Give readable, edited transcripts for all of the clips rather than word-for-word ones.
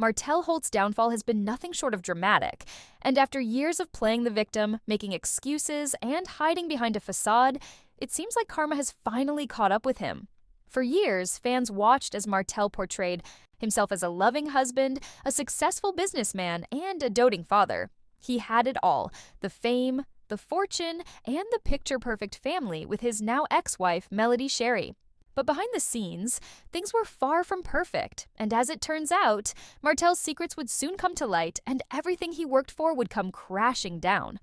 Martell Holt's downfall has been nothing short of dramatic, and after years of playing the victim, making excuses, and hiding behind a facade, it seems like karma has finally caught up with him. For years, fans watched as Martell portrayed himself as a loving husband, a successful businessman, and a doting father. He had it all: the fame, the fortune, and the picture-perfect family with his now ex-wife, Melody Sherry. But behind the scenes, things were far from perfect, and as it turns out, Martell's secrets would soon come to light, and everything he worked for would come crashing down.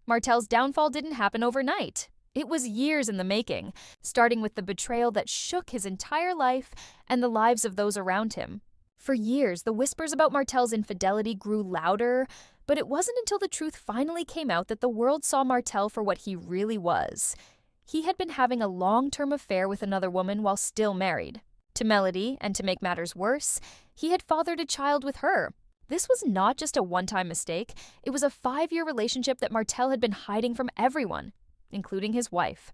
Martell's downfall didn't happen overnight. It was years in the making, starting with the betrayal that shook his entire life and the lives of those around him. For years, the whispers about Martell's infidelity grew louder, but it wasn't until the truth finally came out that the world saw Martell for what he really was. He had been having a long-term affair with another woman while still married to Melody, and to make matters worse, he had fathered a child with her. This was not just a one-time mistake, it was a 5-year relationship that Martell had been hiding from everyone, including his wife.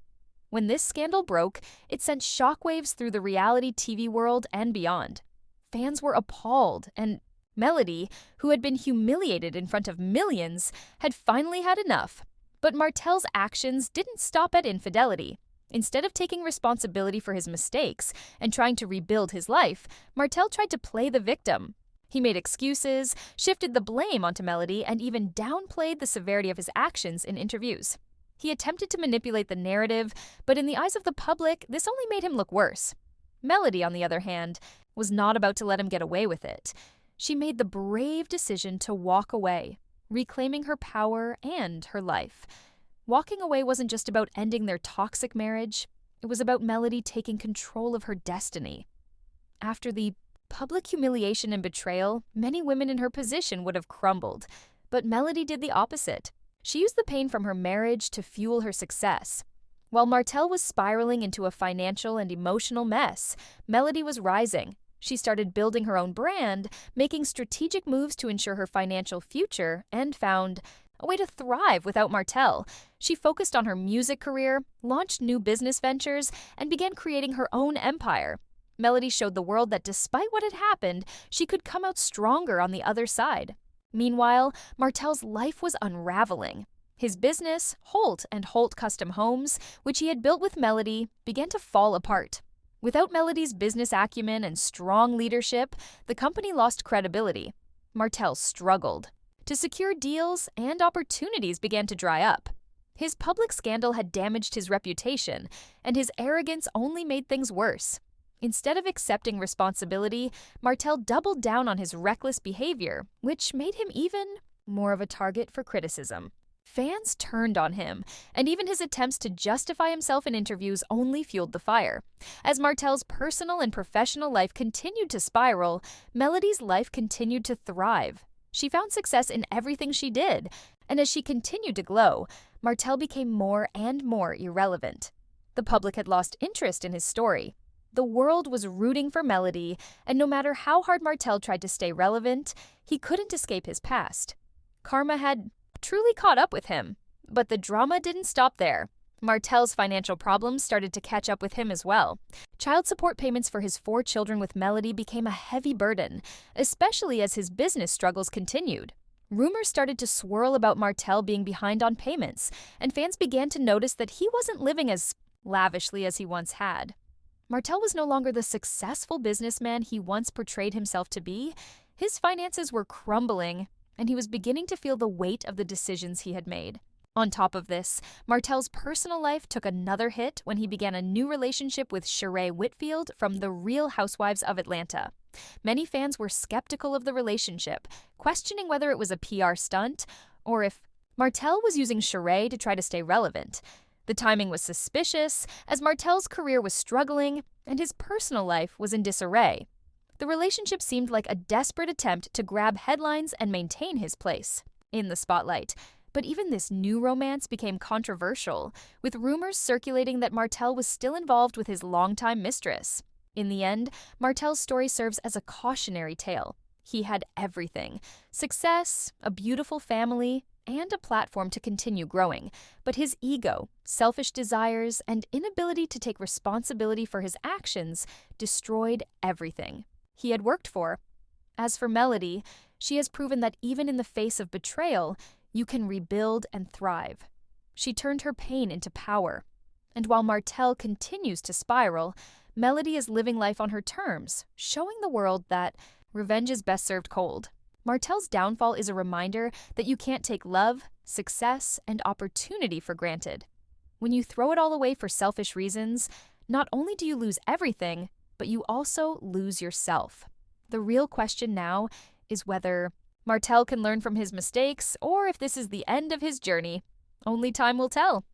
When this scandal broke, it sent shockwaves through the reality TV world and beyond. Fans were appalled, and Melody, who had been humiliated in front of millions, had finally had enough. But Martell's actions didn't stop at infidelity. Instead of taking responsibility for his mistakes and trying to rebuild his life, Martell tried to play the victim. He made excuses, shifted the blame onto Melody, and even downplayed the severity of his actions in interviews. He attempted to manipulate the narrative, but in the eyes of the public, this only made him look worse. Melody, on the other hand, was not about to let him get away with it. She made the brave decision to walk away, reclaiming her power and her life. Walking away wasn't just about ending their toxic marriage, it was about Melody taking control of her destiny. After the public humiliation and betrayal, many women in her position would have crumbled, but Melody did the opposite. She used the pain from her marriage to fuel her success. While Martell was spiraling into a financial and emotional mess, Melody was rising. She started building her own brand, making strategic moves to ensure her financial future, and found a way to thrive without Martell. She focused on her music career, launched new business ventures, and began creating her own empire. Melody showed the world that despite what had happened, she could come out stronger on the other side. Meanwhile, Martell's life was unraveling. His business, Holt and Holt Custom Homes, which he had built with Melody, began to fall apart. Without Melody's business acumen and strong leadership, the company lost credibility. Martell struggled. To secure deals, and opportunities began to dry up. His public scandal had damaged his reputation, and his arrogance only made things worse. Instead of accepting responsibility, Martell doubled down on his reckless behavior, which made him even more of a target for criticism. Fans turned on him, and even his attempts to justify himself in interviews only fueled the fire. As Martell's personal and professional life continued to spiral, Melody's life continued to thrive. She found success in everything she did, and as she continued to glow, Martell became more and more irrelevant. The public had lost interest in his story. The world was rooting for Melody, and no matter how hard Martell tried to stay relevant, he couldn't escape his past. Karma had truly caught up with him, but the drama didn't stop there. Martell's financial problems started to catch up with him as well. Child support payments for his 4 children with Melody became a heavy burden, especially as his business struggles continued. Rumors started to swirl about Martell being behind on payments, and fans began to notice that he wasn't living as lavishly as he once had. Martell was no longer the successful businessman he once portrayed himself to be. His finances were crumbling, and he was beginning to feel the weight of the decisions he had made. On top of this, Martell's personal life took another hit when he began a new relationship with Sheree Whitfield from The Real Housewives of Atlanta. Many fans were skeptical of the relationship, questioning whether it was a PR stunt or if Martell was using Sheree to try to stay relevant. The timing was suspicious, as Martell's career was struggling and his personal life was in disarray. The relationship seemed like a desperate attempt to grab headlines and maintain his place in the spotlight. But even this new romance became controversial, with rumors circulating that Martell was still involved with his longtime mistress. In the end, Martell's story serves as a cautionary tale. He had everything: success, a beautiful family, and a platform to continue growing. But his ego, selfish desires, and inability to take responsibility for his actions destroyed everything he had worked for. As for Melody, she has proven that even in the face of betrayal, you can rebuild and thrive. She turned her pain into power. And while Martell continues to spiral, Melody is living life on her terms, showing the world that revenge is best served cold. Martell's downfall is a reminder that you can't take love, success, and opportunity for granted. When you throw it all away for selfish reasons, not only do you lose everything, but you also lose yourself. The real question now is whether Martell can learn from his mistakes or if this is the end of his journey. Only time will tell.